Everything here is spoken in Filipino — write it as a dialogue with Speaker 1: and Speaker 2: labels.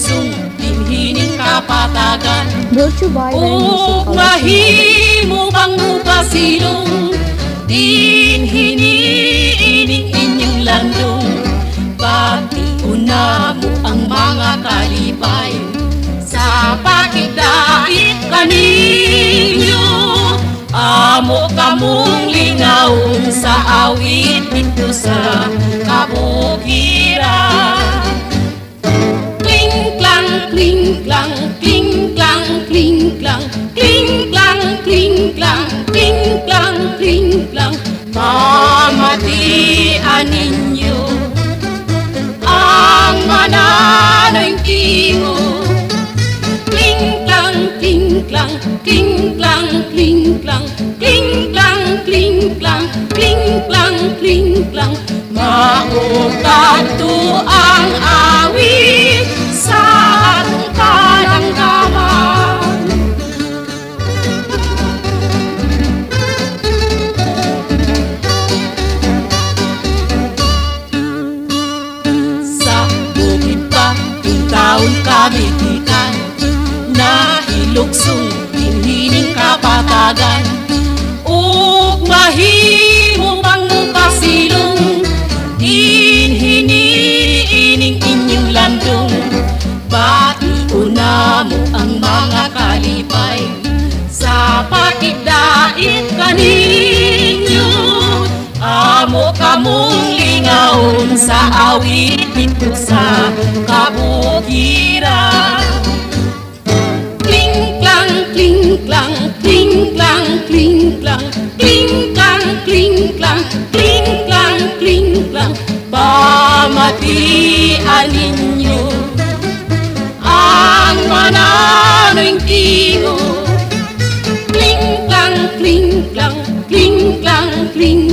Speaker 1: luksong dinhining kapatagan.
Speaker 2: Brought to you by Rare Music
Speaker 1: O mahimo bang mupasilong dinhini ining inyong landong. Pag-iuna mo ang mga kalipay sa pagdait kaninyo. Amo kamong lingaon sa awit dito sa kabukiran. Kling klang, kling klang, kling klang, kling klang, kling klang, kling klang, kling klang, kling klang. Pamatian ninyo ang manano'y tingo. Kling klang, kling klang, kling klang, kling klang, kling klang, kling klang, kling klang, kling klang. Maukadto ang awit sa atong karamdaman. Sa bukid pa yung taon kami tikan, nahiluksong dinhining kapatagan. Ug mahimo bang mupasilong dinhini ining inyong landong. Bati-una mo ang mga kalipay sa pagdait kaninyo. Amo kamong lingaon sa awit dito sa kabukiran. Kling klang, kling klang, kling klang, kling klang, kling klang, kling klang, kling klang, kling klang. Pamatian ninyo ang manano'y tingo. Kling klang, kling klang, kling klang, kling